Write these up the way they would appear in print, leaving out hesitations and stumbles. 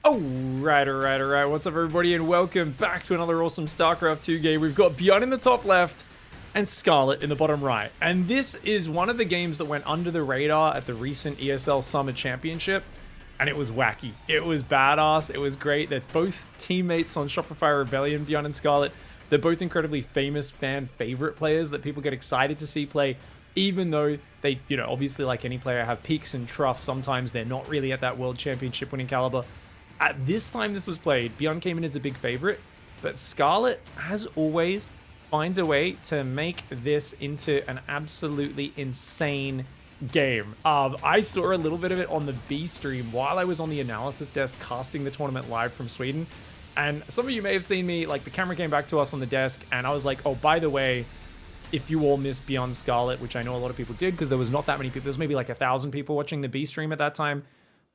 Alright. What's up, everybody, and welcome back to another awesome StarCraft 2 game. We've got BYUN in the top left and SCARLETT in the bottom right. And this is one of the games that went under the radar at the recent ESL Summer Championship. And it was wacky. It was badass. It was great. They're both teammates on Shopify Rebellion, BYUN and SCARLETT. They're both incredibly famous fan favorite players that people get excited to see play, even though they, obviously like any player, have peaks and troughs. Sometimes they're not really at that World Championship winning caliber. At this time this was played, BYUN came in as a big favorite, but SCARLETT, as always, finds a way to make this into an absolutely insane game. I saw a little bit of it on the B stream while I was on the analysis desk casting the tournament live from Sweden. And some of you may have seen me, like the camera came back to us on the desk and I was like, oh, by the way, if you all missed BYUN SCARLETT, which I know a lot of people did because there was not that many people, there was maybe like 1,000 people watching the B stream at that time.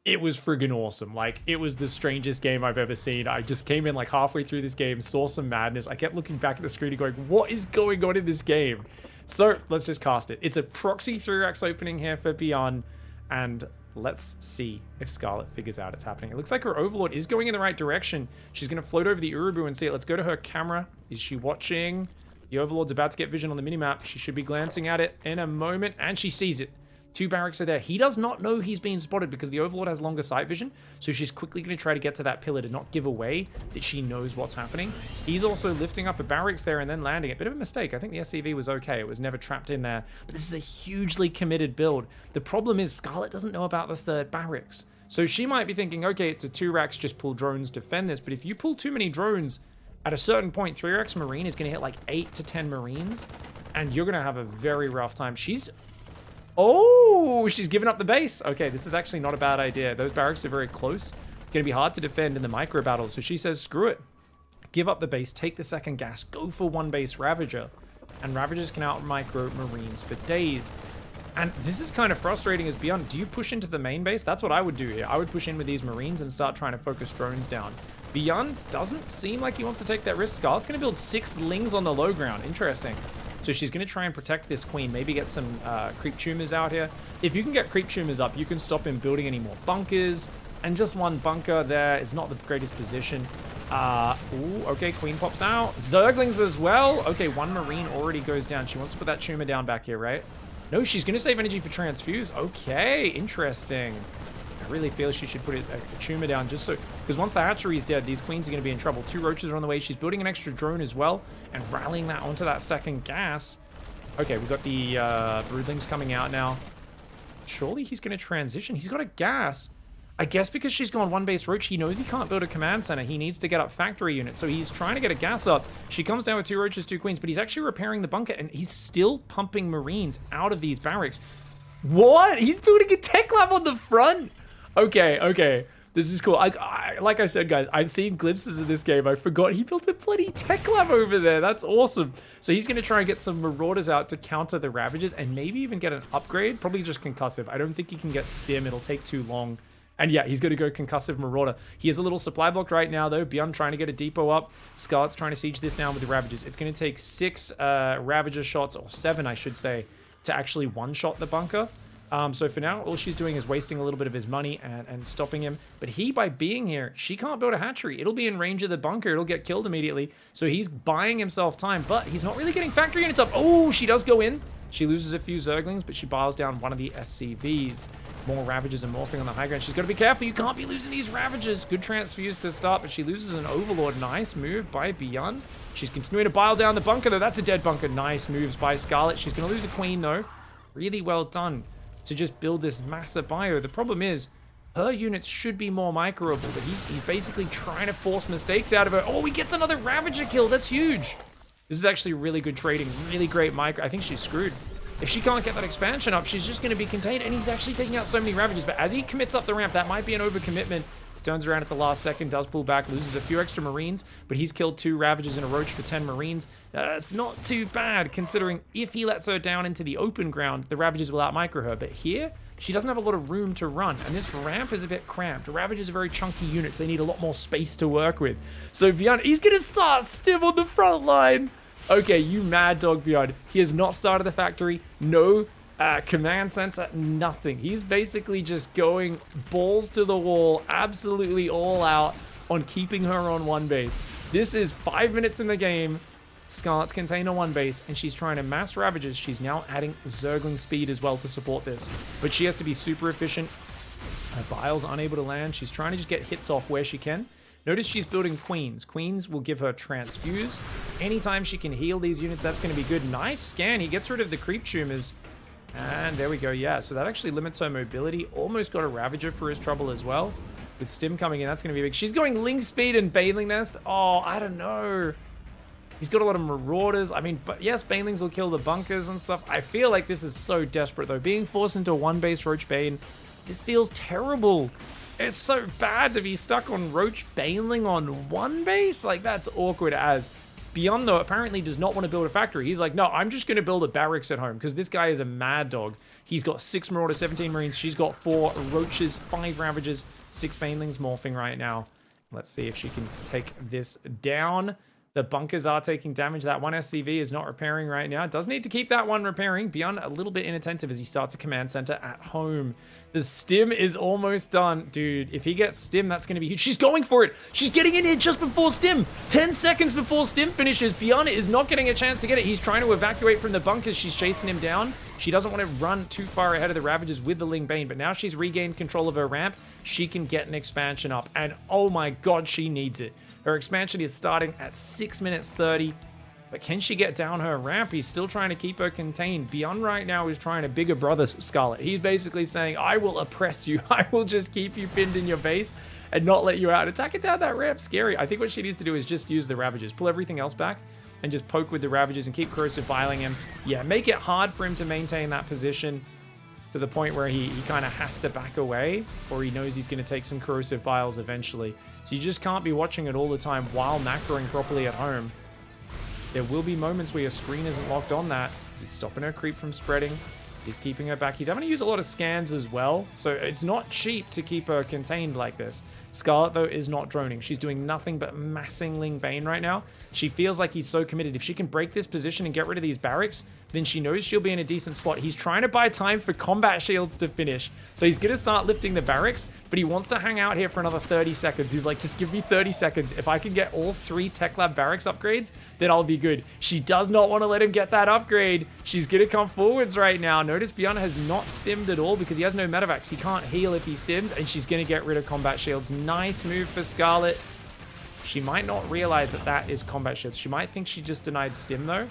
It was friggin' awesome. Like, it was the strangest game I've ever seen. I just came in like halfway through this game, saw some madness. I kept looking back at the screen and going, what is going on in this game? So let's just cast it. It's a proxy 3-racks opening here for BYUN, and let's see if SCARLETT figures out it's happening. It looks like her Overlord is going in the right direction. She's going to float over the Urubu and see it. Let's go to her camera. Is she watching? The Overlord's about to get vision on the minimap. She should be glancing at it in a moment, and she sees it. 2 barracks are there. He does not know he's being spotted because the Overlord has longer sight vision, so she's quickly going to try to get to that pillar to not give away that she knows what's happening. He's also lifting up a barracks there and then landing it. Bit of a mistake. I think the SCV was okay. It was never trapped in there, but this is a hugely committed build. The problem is SCARLETT doesn't know about the 3rd barracks, so she might be thinking, okay, it's a 2-racks, just pull drones, defend this, but if you pull too many drones, at a certain point, 3-racks Marine is going to hit like 8 to 10 Marines, and you're going to have a very rough time. Oh, she's given up the base. Okay, this is actually not a bad idea. Those barracks are very close. Going to be hard to defend in the micro battle. So she says, screw it. Give up the base, take the 2nd gas, go for 1 base Ravager. And Ravagers can out micro Marines for days. And this is kind of frustrating as BYUN. Do you push into the main base? That's what I would do here. I would push in with these Marines and start trying to focus drones down. BYUN doesn't seem like he wants to take that risk. SCARLETT's going to build 6 Lings on the low ground. Interesting. So she's going to try and protect this queen, maybe get some creep tumors out here. If you can get creep tumors up, you can stop him building any more bunkers. And just 1 bunker there is not the greatest position. Ooh, okay, queen pops out. Zerglings as well. Okay, 1 Marine already goes down. She wants to put that tumor down back here, right? No, she's going to save energy for transfuse. Okay, interesting. I really feel she should put a tumor down just so, because once the hatchery is dead, these queens are going to be in trouble. 2 roaches are on the way. She's building an extra drone as well and rallying that onto that 2nd gas. Okay, we've got the broodlings coming out now. Surely he's going to transition. He's got a gas. I guess because she's gone 1 base roach, he knows he can't build a command center. He needs to get up factory units, so he's trying to get a gas up. She comes down with 2 roaches, 2 queens, but he's actually repairing the bunker, and he's still pumping Marines out of these barracks. What? He's building a tech lab on the front? Okay. This is cool. Like I said, guys, I've seen glimpses of this game. I forgot he built a bloody tech lab over there. That's awesome. So he's going to try and get some Marauders out to counter the Ravagers and maybe even get an upgrade. Probably just concussive. I don't think he can get stim. It'll take too long. And yeah, he's going to go concussive Marauder. He has a little supply block right now, though. BYUN trying to get a depot up. SCARLETT's trying to siege this down with the Ravagers. It's going to take 6 Ravager shots, or 7, I should say, to actually one-shot the bunker. So for now, all she's doing is wasting a little bit of his money and stopping him. But he, by being here, she can't build a hatchery. It'll be in range of the bunker. It'll get killed immediately. So he's buying himself time, but he's not really getting factory units up. Oh, she does go in. She loses a few Zerglings, but she biles down 1 of the SCVs. More Ravagers are morphing on the high ground. She's got to be careful. You can't be losing these Ravagers. Good transfuse to start, but she loses an Overlord. Nice move by BYUN. She's continuing to bile down the bunker, though. That's a dead bunker. Nice moves by SCARLETT. She's going to lose a queen, though. Really well done to just build this massive bio. The problem is, her units should be more microable, but he's basically trying to force mistakes out of her. Oh, he gets another Ravager kill. That's huge. This is actually really good trading. Really great micro. I think she's screwed. If she can't get that expansion up, she's just going to be contained, and he's actually taking out so many Ravagers. But as he commits up the ramp, that might be an overcommitment. Turns around at the last second, does pull back, loses a few extra Marines, but he's killed 2 Ravagers and a Roach for 10 Marines. It's not too bad, considering if he lets her down into the open ground, the Ravagers will out-micro her. But here, she doesn't have a lot of room to run, and this ramp is a bit cramped. Ravagers are very chunky units. They need a lot more space to work with. So BYUN, he's going to start stim on the front line. Okay, you mad dog BYUN. He has not started the factory. No Command center, nothing. He's basically just going balls to the wall, absolutely all out on keeping her on one base. This is 5 minutes in the game. Scarlett's contained on one base, and she's trying to mass Ravages. She's now adding Zergling speed as well to support this. But she has to be super efficient. Her Bile's unable to land. She's trying to just get hits off where she can. Notice she's building Queens. Queens will give her Transfuse. Anytime she can heal these units, that's going to be good. Nice scan. He gets rid of the Creep Tumors. And there we go, yeah. So that actually limits her mobility. Almost got a Ravager for his trouble as well. With Stim coming in, that's going to be big. She's going Ling Speed and Baneling Nest. Oh, I don't know. He's got a lot of Marauders. I mean, but yes, Banelings will kill the bunkers and stuff. I feel like this is so desperate, though. Being forced into one base Roach Bane, this feels terrible. It's so bad to be stuck on Roach Baneling on one base. Like, that's awkward as... Beyond, though, apparently does not want to build a factory. He's like, no, I'm just going to build a barracks at home because this guy is a mad dog. He's got 6 Marauders, 17 Marines. She's got 4 Roaches, 5 Ravagers, 6 Banelings morphing right now. Let's see if she can take this down. The bunkers are taking damage. That one SCV is not repairing right now. Does need to keep that one repairing. Beyond a little bit inattentive as he starts a command center at home. The stim is almost done. Dude, if he gets stim, that's going to be huge. She's going for it. She's getting in here just before stim. 10 seconds before stim finishes. Beyond is not getting a chance to get it. He's trying to evacuate from the bunkers. She's chasing him down. She doesn't want to run too far ahead of the Ravagers with the Ling Bane, but now she's regained control of her ramp. She can get an expansion up, and oh my god, she needs it. Her expansion is starting at 6 minutes 30, but can she get down her ramp? He's still trying to keep her contained. Beyond right now is trying to bigger brother Scarlett. He's basically saying, I will oppress you. I will just keep you pinned in your base and not let you out. Attack it down that ramp. Scary. I think what she needs to do is just use the Ravagers. Pull everything else back and just poke with the Ravagers and keep corrosive biling him. Yeah, make it hard for him to maintain that position to the point where he kind of has to back away, or he knows he's going to take some corrosive biles eventually. So you just can't be watching it all the time while macroing properly at home. There will be moments where your screen isn't locked on that. He's stopping her creep from spreading. He's keeping her back. He's having to use a lot of scans as well, so it's not cheap to keep her contained like this. Scarlett, though, is not droning. She's doing nothing but massing Ling Bane right now. She feels like he's so committed. If she can break this position and get rid of these barracks, then she knows she'll be in a decent spot. He's trying to buy time for combat shields to finish. So he's going to start lifting the barracks, but he wants to hang out here for another 30 seconds. He's like, just give me 30 seconds. If I can get all 3 Tech Lab barracks upgrades, then I'll be good. She does not want to let him get that upgrade. She's going to come forwards right now. Notice Beyond has not stimmed at all because he has no medevacs. He can't heal if he stims, and she's going to get rid of combat shields. Nice move for Scarlett. She might not realize that that is combat shields. She might think she just denied stim, though.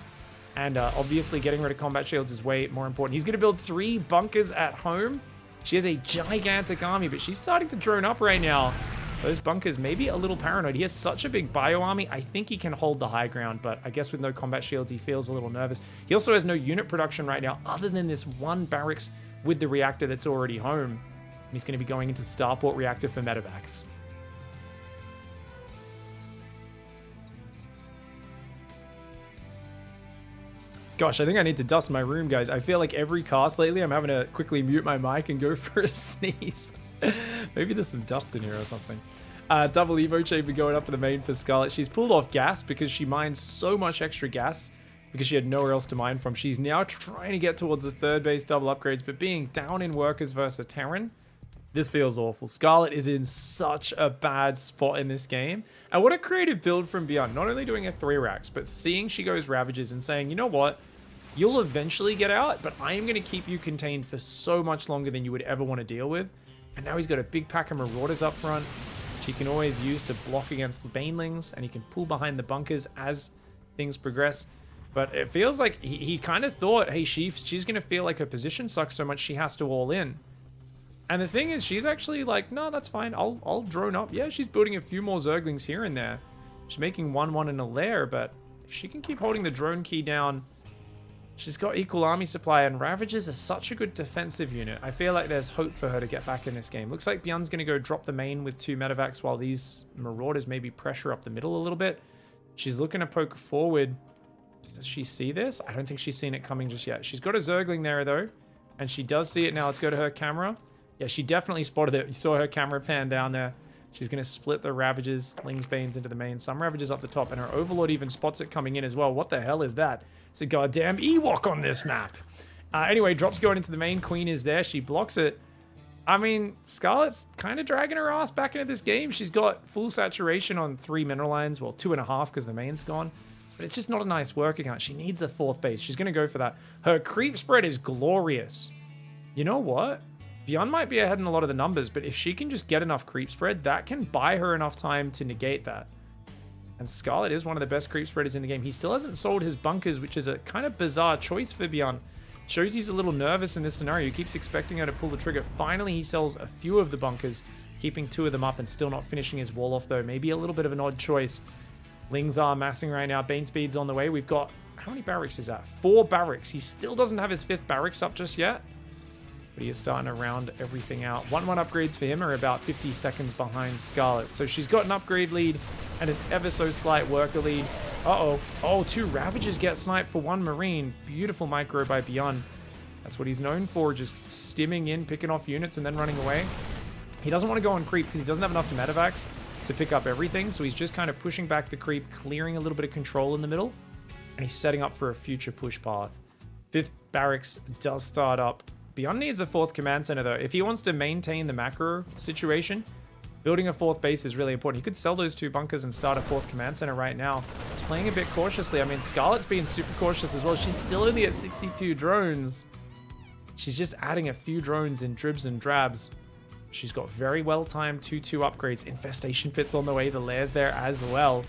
And obviously getting rid of combat shields is way more important. He's going to build 3 bunkers at home. She has a gigantic army, but she's starting to drone up right now. Those bunkers may be a little paranoid. He has such a big bio army. I think he can hold the high ground, but I guess with no combat shields, he feels a little nervous. He also has no unit production right now, other than this one barracks with the reactor that's already home. He's going to be going into Starport Reactor for medevacs. Gosh, I think I need to dust my room, guys. I feel like every cast lately, I'm having to quickly mute my mic and go for a sneeze. Maybe there's some dust in here or something. Double Evo chamber going up for the main for Scarlett. She's pulled off gas because she mined so much extra gas because she had nowhere else to mine from. She's now trying to get towards the 3rd base double upgrades, but being down in workers versus a Terran, this feels awful. Scarlett is in such a bad spot in this game. And what a creative build from Beyond. Not only doing a 3 racks, but seeing she goes Ravages and saying, you know what? You'll eventually get out, but I am going to keep you contained for so much longer than you would ever want to deal with. And now he's got a big pack of Marauders up front. She can always use to block against the Banelings, and he can pull behind the bunkers as things progress. But it feels like he kind of thought, hey, she's going to feel like her position sucks so much she has to all in. And the thing is, she's actually like, no, that's fine. I'll drone up. Yeah, she's building a few more Zerglings here and there. She's making 1-1 in a lair, but if she can keep holding the drone key down, she's got equal army supply, and Ravagers are such a good defensive unit. I feel like there's hope for her to get back in this game. Looks like Beyond's going to go drop the main with 2 medevacs while these Marauders maybe pressure up the middle a little bit. She's looking to poke forward. Does she see this? I don't think she's seen it coming just yet. She's got a Zergling there, though, and she does see it now. Let's go to her camera. Yeah, she definitely spotted it. You saw her camera pan down there. She's going to split the Ravagers, Ling's Banes into the main. Some Ravagers up the top, and her Overlord even spots it coming in as well. What the hell is that? It's a goddamn Ewok on this map. Anyway, drops going into the main. Queen is there. She blocks it. I mean, Scarlett's kind of dragging her ass back into this game. She's got full saturation on 3 mineral lines. Well, 2.5 because the main's gone. But it's just not a nice work account. She needs a 4th base. She's going to go for that. Her creep spread is glorious. You know what? BYUN might be ahead in a lot of the numbers, but if she can just get enough creep spread, that can buy her enough time to negate that. And Scarlett is one of the best creep spreaders in the game. He still hasn't sold his bunkers, which is a kind of bizarre choice for BYUN. Shows he's a little nervous in this scenario. He keeps expecting her to pull the trigger. Finally, he sells a few of the bunkers, keeping 2 of them up and still not finishing his wall off, though. Maybe a little bit of an odd choice. Lings are massing right now. Bane speed's on the way. We've got... How many barracks is that? 4 barracks. He still doesn't have his 5th barracks up just yet. But he is starting to round everything out. 1-1 upgrades for him are about 50 seconds behind Scarlett. So she's got an upgrade lead and an ever so slight worker lead. Uh-oh. Oh, 2 Ravagers get sniped for 1 Marine. Beautiful micro by BYUN. That's what he's known for, just stimming in, picking off units, and then running away. He doesn't want to go on creep because he doesn't have enough medevacs to pick up everything. So he's just kind of pushing back the creep, clearing a little bit of control in the middle. And he's setting up for a future push path. 5th barracks does start up. BYUN needs a 4th command center, though. If he wants to maintain the macro situation, building a 4th base is really important. He could sell those 2 bunkers and start a 4th command center right now. He's playing a bit cautiously. I mean, Scarlett's being super cautious as well. She's still only at 62 drones. She's just adding a few drones in dribs and drabs. She's got very well-timed 2-2 upgrades. Infestation Pit's on the way. The Lair's there as well.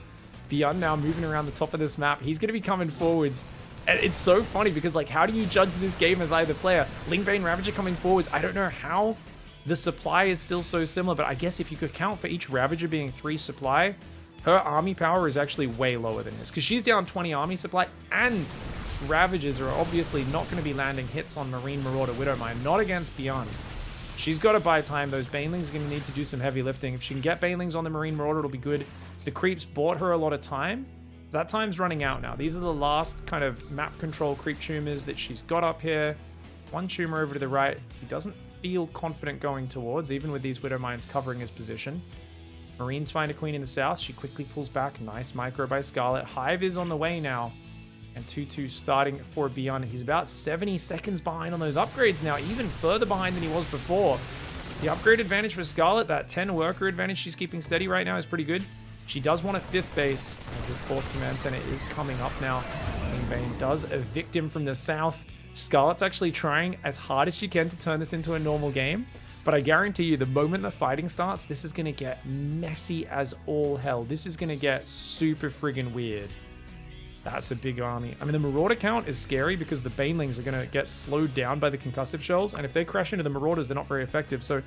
BYUN now moving around the top of this map. He's going to be coming forwards. And it's so funny because, like, how do you judge this game as either player? Lingbane Ravager coming forwards. I don't know how the supply is still so similar, but I guess if you could count for each Ravager being 3 supply, her army power is actually way lower than his because she's down 20 army supply, and Ravagers are obviously not going to be landing hits on Marine, Marauder, Widowmine. Not against BYUN. She's got to buy time. Those Banelings are going to need to do some heavy lifting. If she can get Banelings on the Marine, Marauder, it'll be good. The creeps bought her a lot of time. That time's running out now. These are the last kind of map control creep tumors that she's got up here. 1 tumor over to the right. He doesn't feel confident going towards, even with these Widowmines covering his position. Marines find a queen in the south. She quickly pulls back. Nice micro by Scarlett. Hive is on the way now. And 2-2 starting for BYUN. He's about 70 seconds behind on those upgrades now, even further behind than he was before. The upgrade advantage for Scarlett, that 10 worker advantage she's keeping steady right now, is pretty good. She does want a 5th base, as his 4th command center is coming up now. Bane does evict him from the south. Scarlett's actually trying as hard as she can to turn this into a normal game. But I guarantee you, the moment the fighting starts, this is going to get messy as all hell. This is going to get super friggin' weird. That's a big army. I mean, the Marauder count is scary because the Banelings are going to get slowed down by the concussive shells. And if they crash into the Marauders, they're not very effective. So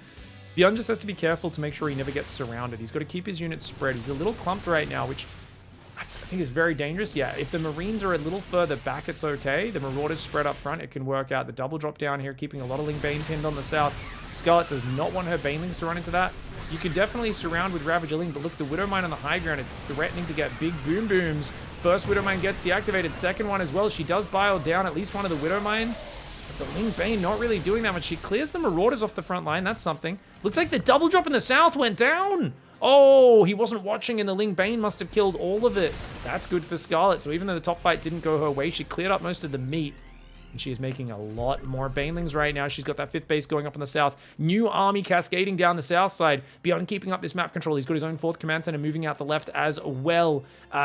BYUN just has to be careful to make sure he never gets surrounded. He's got to keep his units spread. He's a little clumped right now, which I think is very dangerous. Yeah, if the Marines are a little further back, it's okay. The Marauders spread up front. It can work out. The double drop down here, keeping a lot of Lingbane pinned on the south. Scarlett does not want her Banelings to run into that. You could definitely surround with Ravager Ling, but look, the Widowmine on the high ground, it's threatening to get big boom booms. First Widowmine gets deactivated. Second one as well. She does bile down at least one of the Widowmines. But the Lingbane not really doing that much. She clears the Marauders off the front line. That's something. Looks like the double drop in the south went down. Oh, he wasn't watching and the Lingbane must have killed all of it. That's good for Scarlett. So even though the top fight didn't go her way, she cleared up most of the meat. And she is making a lot more Banelings right now. She's got that 5th base going up in the south. New army cascading down the south side. BYUN keeping up this map control. He's got his own 4th command center moving out the left as well.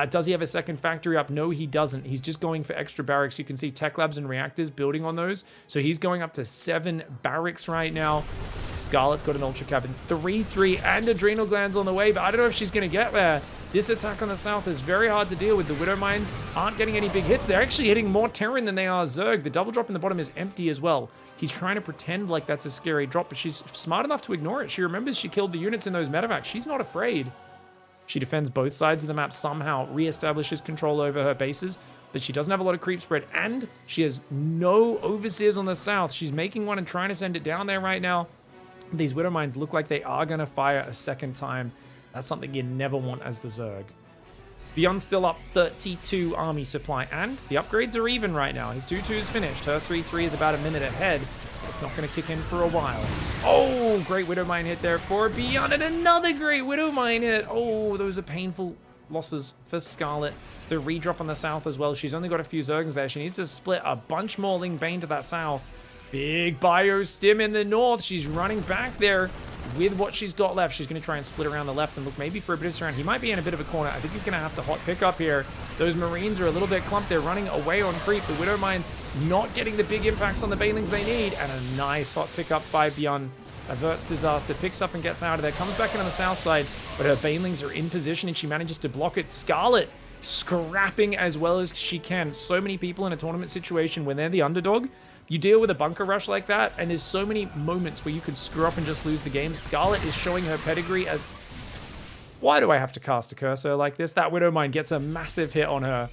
Does he have a 2nd factory up? No, he doesn't. He's just going for extra barracks. You can see tech labs and reactors building on those. So he's going up to 7 barracks right now. Scarlett's got an ultra cabin. 3-3 and adrenal glands on the way, but I don't know if she's going to get there. This attack on the south is very hard to deal with. The Widowmines aren't getting any big hits. They're actually hitting more Terran than they are Zerg. The double drop in the bottom is empty as well. He's trying to pretend like that's a scary drop, but she's smart enough to ignore it. She remembers she killed the units in those medevacs. She's not afraid. She defends both sides of the map, somehow reestablishes control over her bases, but she doesn't have a lot of creep spread, and she has no overseers on the south. She's making one and trying to send it down there right now. These Widowmines look like they are going to fire a 2nd time. That's something you never want as the Zerg. BYUN's still up 32 army supply, and the upgrades are even right now. His 2-2 is finished. Her 3-3 is about a minute ahead. It's not going to kick in for a while. Oh, great Widowmine hit there for BYUN, and another great Widowmine hit. Oh, those are painful losses for Scarlett. The redrop on the south as well. She's only got a few Zerglings there. She needs to split a bunch more Ling Bane to that south. Big bio stim in the north. She's running back there with what she's got left. She's going to try and split around the left and look maybe for a bit of surround. He might be in a bit of a corner. I think he's going to have to hot pick up here. Those Marines are a little bit clumped. They're running away on creep. The Widow Mine's not getting the big impacts on the Banelings they need. And a nice hot pick up by BYUN. Averts disaster, picks up and gets out of there. Comes back in on the south side, but her Banelings are in position and she manages to block it. Scarlett scrapping as well as she can. So many people in a tournament situation when they're the underdog, you deal with a bunker rush like that, and there's so many moments where you could screw up and just lose the game. Scarlett is showing her pedigree as... Why do I have to cast a cursor like this? That Widow Mine gets a massive hit on her.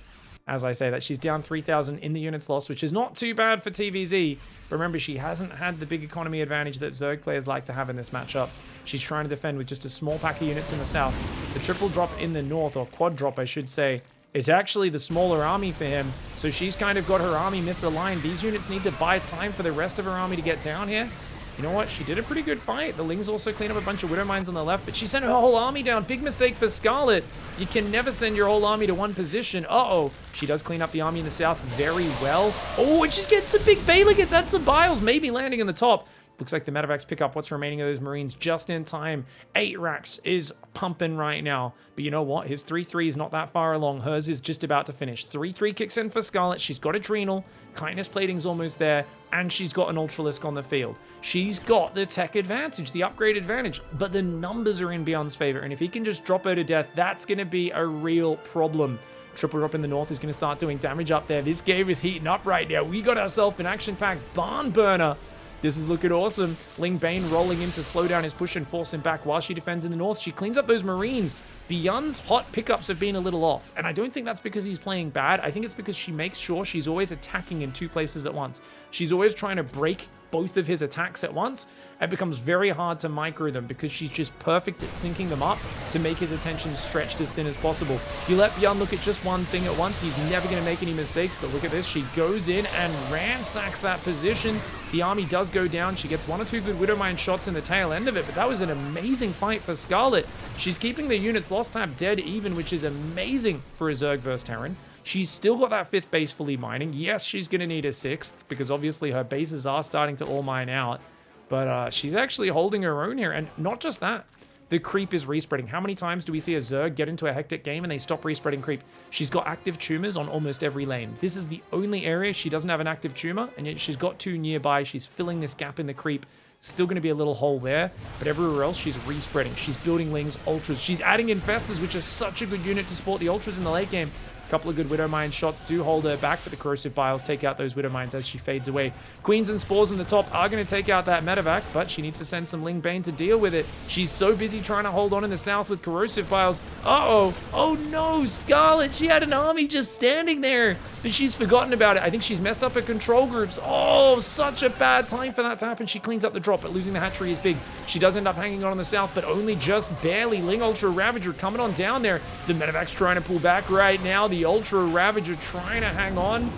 As I say that, she's down 3,000 in the units lost, which is not too bad for TVZ. Remember, she hasn't had the big economy advantage that Zerg players like to have in this matchup. She's trying to defend with just a small pack of units in the south. The triple drop in the north, or quad drop, I should say, is actually the smaller army for him. So she's kind of got her army misaligned. These units need to buy time for the rest of her army to get down here. You know what? She did a pretty good fight. The Lings also clean up a bunch of Widow Mines on the left, but she sent her whole army down. Big mistake for Scarlett. You can never send your whole army to one position. Uh-oh. She does clean up the army in the south very well. Oh, and she's getting some big Baylor, gets at some Biles, maybe landing in the top. Looks like the medevacs pick up what's remaining of those Marines just in time. 8 racks is pumping right now. But you know what? His 3-3 is not that far along. Hers is just about to finish. 3-3 kicks in for Scarlett. She's got Adrenal. Kindness Plating's almost there. And she's got an Ultralisk on the field. She's got the tech advantage, the upgrade advantage. But the numbers are in BYUN'S favor. And if he can just drop her to death, that's going to be a real problem. Triple drop in the north is going to start doing damage up there. This game is heating up right now. We got ourselves an action-packed barn burner. This is looking awesome. Ling Bane rolling in to slow down his push and force him back while she defends in the north. She cleans up those Marines. BYUN'S hot pickups have been a little off. And I don't think that's because he's playing bad. I think it's because she makes sure she's always attacking in 2 places at once. She's always trying to break both of his attacks at once. It becomes very hard to micro them because she's just perfect at syncing them up to make his attention stretched as thin as possible. If you let BYUN look at just one thing at once, he's never going to make any mistakes. But look at this. She goes in and ransacks that position. The army does go down. She gets 1 or 2 good Widowmine shots in the tail end of it, but that was an amazing fight for Scarlett. She's keeping the units lost tab dead even, which is amazing for a Zerg versus Terran. She's still got that 5th base fully mining. Yes, she's going to need a 6th because obviously her bases are starting to all mine out. But she's actually holding her own here. And not just that. The creep is respreading. How many times do we see a Zerg get into a hectic game and they stop respreading creep? She's got active tumors on almost every lane. This is the only area she doesn't have an active tumor, and yet she's got 2 nearby. She's filling this gap in the creep. Still going to be a little hole there, but everywhere else she's respreading. She's building Lings, Ultras. She's adding Infestors, which is such a good unit to support the Ultras in the late game. A couple of good Widow Mine shots do hold her back, but the Corrosive Biles take out those Widow Mines as she fades away. Queens and Spores in the top are going to take out that medevac, but she needs to send some Ling Bane to deal with it. She's so busy trying to hold on in the south with Corrosive Biles. Uh-oh. Oh no, Scarlett, she had an army just standing there, but she's forgotten about it. I think she's messed up her control groups. Oh, such a bad time for that to happen. She cleans up the drop, but losing the hatchery is big. She does end up hanging on in the south, but only just barely. Ling Ultra Ravager coming on down there. The medevac's trying to pull back right now. The Ultra Ravager trying to hang on,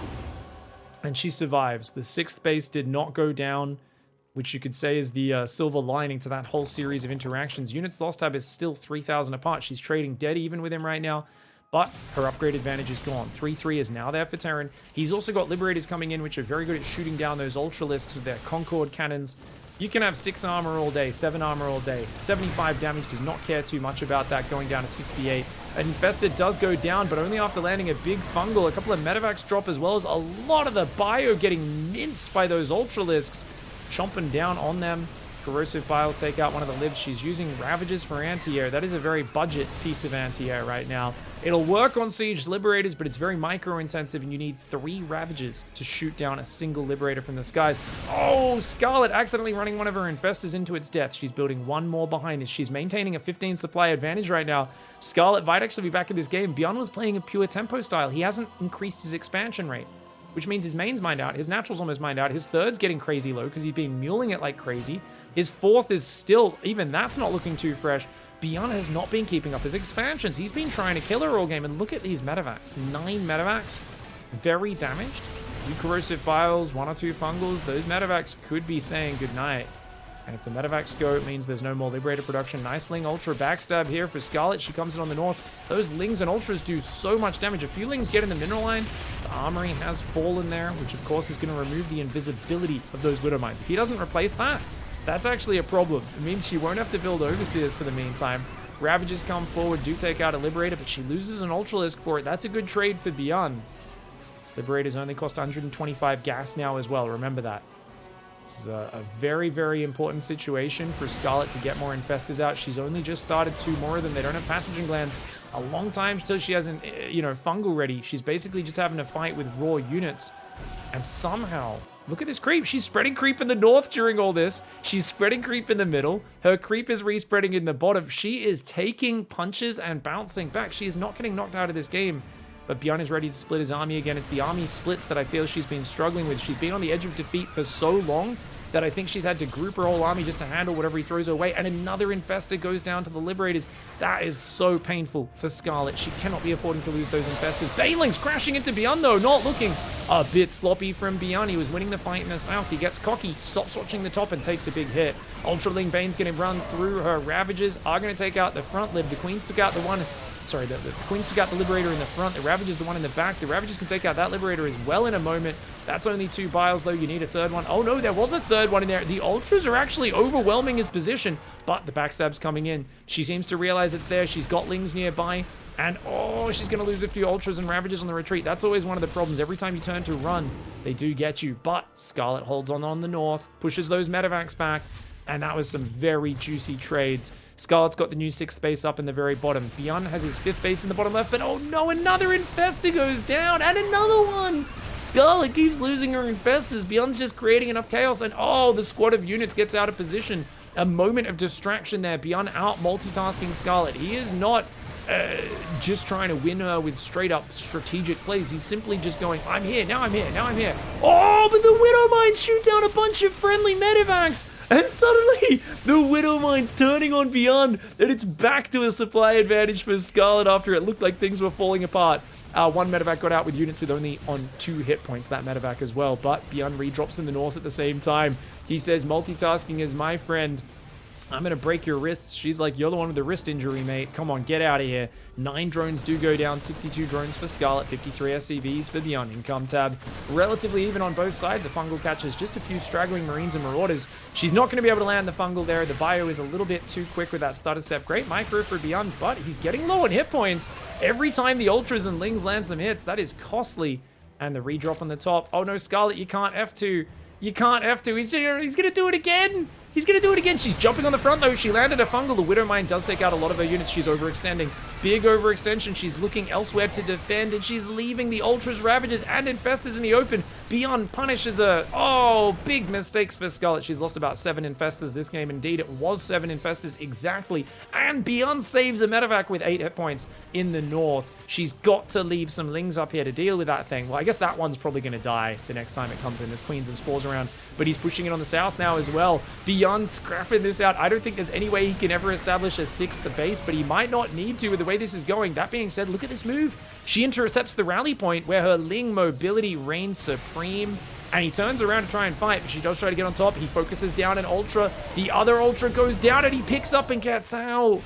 and she survives. The 6th base did not go down, which you could say is the silver lining to that whole series of interactions. Units lost tab is still 3,000 apart. She's trading dead even with him right now, but her upgrade advantage is gone. 3-3 is now there for Terran. He's also got Liberators coming in, which are very good at shooting down those Ultralisks with their Concord cannons. You can have 6 armor all day, 7 armor all day. 75 damage, does not care too much about that, going down to 68. An Infested does go down, but only after landing a big fungal. A couple of medevacs drop, as well as a lot of the bio getting minced by those Ultralisks. Chomping down on them. Corrosive Biles take out one of the libs. She's using Ravages for anti-air. That is a very budget piece of anti-air right now. It'll work on Siege Liberators, but it's very micro-intensive, and you need 3 Ravages to shoot down a single Liberator from the skies. Oh, Scarlett accidentally running one of her Infestors into its death. She's building 1 more behind this. She's maintaining a 15 supply advantage right now. Scarlett might actually be back in this game. BYUN was playing a pure tempo style. He hasn't increased his expansion rate, which means his main's mined out, his natural's almost mined out, his 3rd's getting crazy low because he's been muling it like crazy. His 4th is still, even that's not looking too fresh. BYUN has not been keeping up his expansions. He's been trying to kill her all game, and look at these medevacs. 9 medevacs, very damaged. 2 Corrosive Biles, 1 or 2 fungals. Those medevacs could be saying goodnight. And if the medevacs go, it means there's no more Liberator production. Nice Ling Ultra backstab here for SCARLETT. She comes in on the north. Those Lings and Ultras do so much damage. A few Lings get in the mineral line. The armory has fallen there, which of course is going to remove the invisibility of those Widow Mines. If he doesn't replace that, that's actually a problem. It means she won't have to build Overseers for the meantime. Ravages come forward, do take out a Liberator, but she loses an Ultralisk for it. That's a good trade for BYUN'. Liberators only cost 125 gas now as well. Remember that. This is a very, very important situation for SCARLETT to get more Infestors out. She's only just started 2 more of them. They don't have Pathogen Glands. A long time till she hasn't, Fungal ready. She's basically just having to fight with raw units. And somehow, look at this creep. She's spreading creep in the north during all this. She's spreading creep in the middle. Her creep is respreading in the bottom. She is taking punches and bouncing back. She is not getting knocked out of this game. But BYUN' is ready to split his army again. It's the army splits that I feel she's been struggling with. She's been on the edge of defeat for so long that I think she's had to group her whole army just to handle whatever he throws her way. And another Infestor goes down to the Liberators. That is so painful for SCARLETT. She cannot be affording to lose those Infestors. Banelings crashing into BYUN' though, not looking a bit sloppy from BYUN'. He was winning the fight in the south. He gets cocky, stops watching the top and takes a big hit. Ultraling Bane's going to run through her. Ravages are going to take out the front lib. The Queens took out the one... Sorry, the Queens took out the Liberator in the front. The Ravager's the one in the back. The Ravagers can take out that Liberator as well in a moment. That's only 2 Biles, though. You need a third one. Oh, no, there was a third one in there. The Ultras are actually overwhelming his position, but the backstab's coming in. She seems to realize it's there. She's got Lings nearby. And, oh, she's going to lose a few Ultras and Ravagers on the retreat. That's always one of the problems. Every time you turn to run, they do get you. But SCARLETT holds on the north, pushes those medevacs back, and that was some very juicy trades. SCARLETT's got the new 6th base up in the very bottom. BYUN' has his 5th base in the bottom left, but oh no, another Infestor goes down, and another one! SCARLETT keeps losing her Infestors. BYUN's just creating enough chaos, and oh, the squad of units gets out of position. A moment of distraction there. BYUN' out multitasking SCARLETT. He is not just trying to win her with straight up strategic plays. He's simply just going, I'm here, now I'm here, now I'm here. Oh, but the Widow Mines shoot down a bunch of friendly medevacs. And suddenly, the Widow Mine's turning on BYUN', and it's back to a supply advantage for SCARLETT after it looked like things were falling apart. One medevac got out with units with only on 2 hit points, that medevac as well, but BYUN' redrops in the north at the same time. He says, multitasking is my friend. I'm going to break your wrists. She's like, you're the one with the wrist injury, mate. Come on, get out of here. 9 drones do go down. 62 drones for SCARLETT. 53 SCVs for BYUN'. Income tab relatively even on both sides. The fungal catches just a few straggling Marines and Marauders. She's not going to be able to land the fungal there. The bio is a little bit too quick with that stutter step. Great micro for BYUN', but he's getting low on hit points. Every time the Ultras and Lings land some hits, that is costly. And the redrop on the top. Oh no, SCARLETT, you can't F2. You can't F2. He's going to do it again. He's going to do it again. She's jumping on the front, though. She landed a fungal. The Widow Mine does take out a lot of her units. She's overextending. Big overextension. She's looking elsewhere to defend, and she's leaving the Ultras, Ravagers, and Infestors in the open. BYUN' punishes her. Oh, big mistakes for SCARLETT. She's lost about 7 Infestors this game. Indeed, it was 7 Infestors exactly. And BYUN' saves a medevac with 8 hit points in the north. She's got to leave some Lings up here to deal with that thing. Well, I guess that one's probably going to die the next time it comes in. There's Queens and Spores around, but he's pushing it on the south now as well. BYUN' scrapping this out. I don't think there's any way he can ever establish a 6th base, but he might not need to with the way this is going. That being said, look at this move. She intercepts the rally point where her Ling mobility reigns supreme. And he turns around to try and fight, but she does try to get on top. He focuses down an Ultra. The other Ultra goes down, and he picks up and gets out.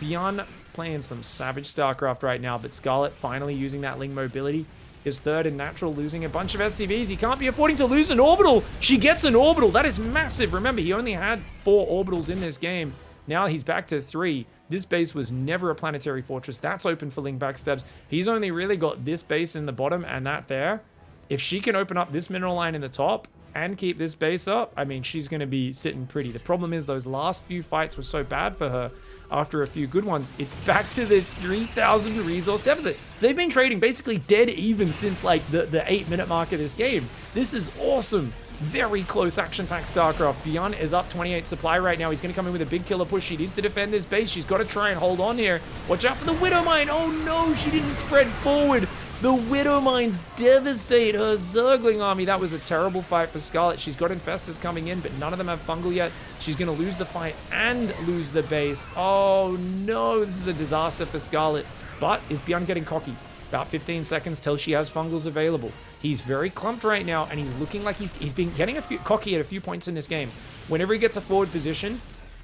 BYUN' playing some savage StarCraft right now, but SCARLETT finally using that Ling mobility is 3rd in natural, losing a bunch of SCVs. He can't be affording to lose an orbital. She gets an orbital. That is massive. Remember, he only had 4 orbitals in this game. Now he's back to 3. This base was never a planetary fortress. That's open for Ling backstabs. He's only really got this base in the bottom and that there. If she can open up this mineral line in the top and keep this base up, I mean, she's going to be sitting pretty. The problem is those last few fights were so bad for her. After a few good ones, it's back to the 3,000 resource deficit. So they've been trading basically dead even since like the 8-minute mark of this game. This is awesome. Very close action-packed StarCraft. BYUN' is up 28 supply right now. He's going to come in with a big killer push. She needs to defend this base. She's got to try and hold on here. Watch out for the Widow Mine. Oh no, she didn't spread forward. The Widow Mines devastate her Zergling army. That was a terrible fight for SCARLETT. She's got Infestors coming in, but none of them have fungal yet. She's going to lose the fight and lose the base. Oh no, this is a disaster for SCARLETT. But is BYUN' getting cocky? About 15 seconds till she has fungals available. He's very clumped right now, and he's looking like he's been getting a few cocky at a few points in this game. Whenever he gets a forward position,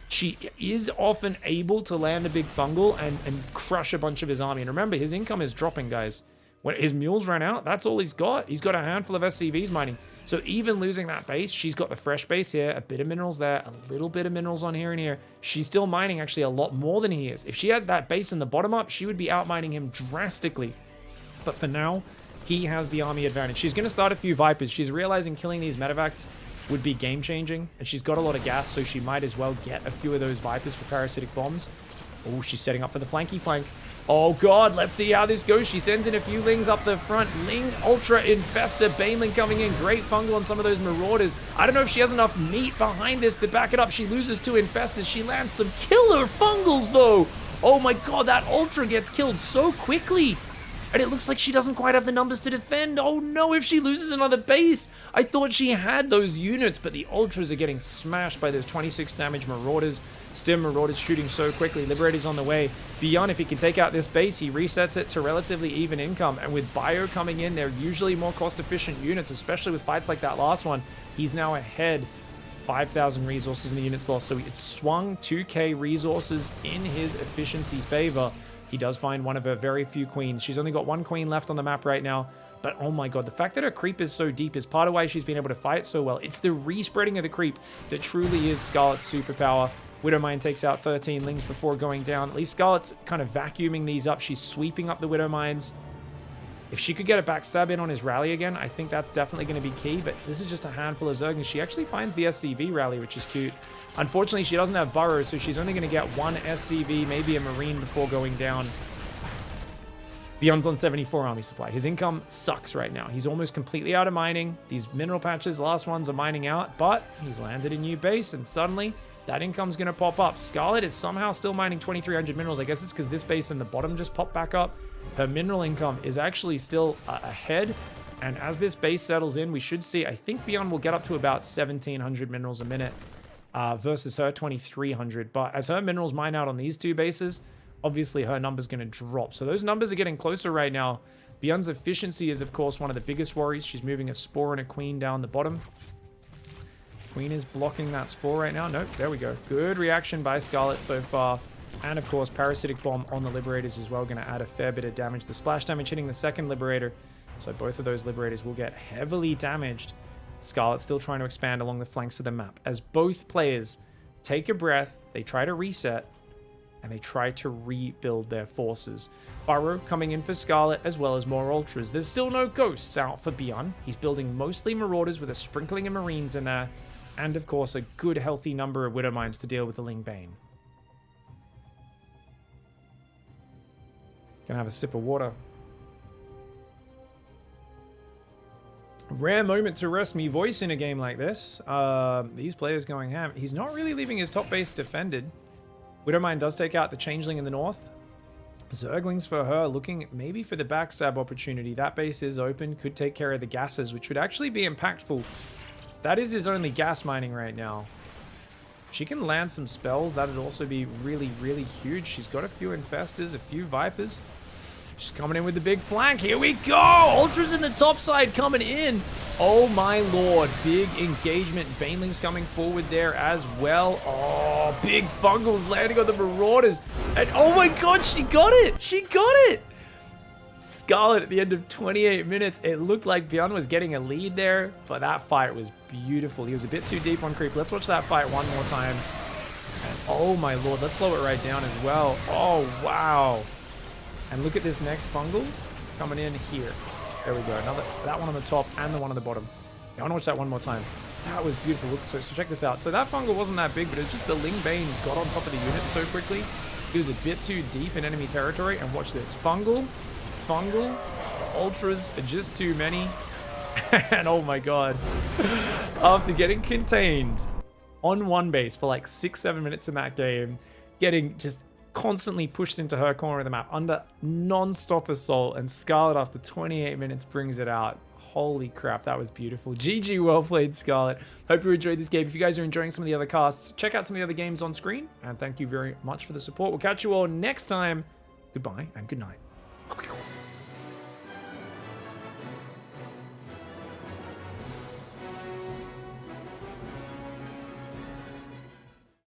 she is often able to land a big fungal and crush a bunch of his army. And remember, his income is dropping, guys. When his mules ran out, that's all he's got. He's got a handful of SCVs mining. So even losing that base, she's got the fresh base here, a bit of minerals there, a little bit of minerals on here and here. She's still mining actually a lot more than he is. If she had that base in the bottom up, she would be out mining him drastically. But for now, he has the army advantage. She's going to start a few Vipers. She's realizing killing these medevacs would be game-changing, and she's got a lot of gas, so she might as well get a few of those Vipers for parasitic bombs. Oh, she's setting up for the flanky flank. Oh god, let's see how this goes. She sends in a few Lings up the front. Ling, Ultra, Infester, Baneling coming in. Great fungal on some of those Marauders. I don't know if she has enough meat behind this to back it up. She loses two Infestors. She lands some killer fungals, though. Oh my god, that Ultra gets killed so quickly. And it looks like she doesn't quite have the numbers to defend. Oh no, if she loses another base. I thought she had those units, but the Ultras are getting smashed by those 26 damage Marauders. Stim Marauders shooting so quickly. Liberator's on the way. Beyond, if he can take out this base, he resets it to relatively even income. And with Bio coming in, they're usually more cost-efficient units, especially with fights like that last one. He's now ahead. 5,000 resources in the units lost. So it swung 2k resources in his efficiency favor. He does find one of her very few queens. She's only got one queen left on the map right now. But oh my god, the fact that her creep is so deep is part of why she's been able to fight so well. It's the respreading of the creep that truly is Scarlett's superpower. Widowmine takes out 13 Lings before going down. At least Scarlett's kind of vacuuming these up. She's sweeping up the Widowmines. If she could get a backstab in on his rally again, I think that's definitely going to be key. But this is just a handful of Zerglings. She actually finds the SCV rally, which is cute. Unfortunately, she doesn't have burrows, so she's only going to get one SCV, maybe a Marine before going down. BYUN'S on 74 army supply. His income sucks right now. He's almost completely out of mining. These mineral patches, last ones are mining out, but he's landed a new base, and suddenly that income's going to pop up. Scarlett is somehow still mining 2,300 minerals. I guess it's because this base in the bottom just popped back up. Her mineral income is actually still ahead. And as this base settles in, we should see, I think BYUN will get up to about 1,700 minerals a minute versus her 2,300. But as her minerals mine out on these two bases, obviously her number's going to drop. So those numbers are getting closer right now. BYUN'S efficiency is, of course, one of the biggest worries. She's moving a Spore and a Queen down the bottom. Queen is blocking that Spore right now. Nope, there we go. Good reaction by Scarlett so far. And of course, Parasitic Bomb on the Liberators as well, going to add a fair bit of damage. The splash damage hitting the second Liberator. So both of those Liberators will get heavily damaged. Scarlett still trying to expand along the flanks of the map. As both players take a breath, they try to reset, and they try to rebuild their forces. Burrow coming in for Scarlett, as well as more Ultras. There's still no Ghosts out for BYUN. He's building mostly Marauders with a sprinkling of Marines in there. And of course, a good healthy number of Widowmines to deal with the Ling Bane. Gonna have a sip of water. Rare moment to rest me voice in a game like this. These players going ham. He's not really leaving his top base defended. Widowmine does take out the Changeling in the north. Zerglings for her, looking maybe for the backstab opportunity. That base is open, could take care of the gases, which would actually be impactful. That is his only gas mining right now. She can land some spells. That would also be really, really huge. She's got a few Infestors, a few Vipers. She's coming in with the big flank. Here we go! Ultras in the top side coming in. Oh my lord. Big engagement. Baneling's coming forward there as well. Oh, big fungals landing on the Marauders. And oh my god, she got it! She got it! Scarlett at the end of 28 minutes. It looked like BYUN was getting a lead there, but that fight was beautiful. He was a bit too deep on creep. Let's watch that fight one more time. And oh my lord, let's slow it right down as well. Oh, wow. And look at this next fungal coming in here. There we go. Another, that one on the top and the one on the bottom. Yeah, I want to watch that one more time. That was beautiful. Look, so check this out. So that fungal wasn't that big, but it's just the Ling Bane got on top of the unit so quickly. He was a bit too deep in enemy territory. And watch this. Fungal. Ultras are just too many. And oh my god. After getting contained on one base for like 6-7 minutes in that game, getting just constantly pushed into her corner of the map under non-stop assault, and Scarlett after 28 minutes brings it out. Holy crap, that was beautiful. GG, well played, Scarlett. Hope you enjoyed this game. If you guys are enjoying some of the other casts, check out some of the other games on screen, and thank you very much for the support. We'll catch you all next time. Goodbye and good night.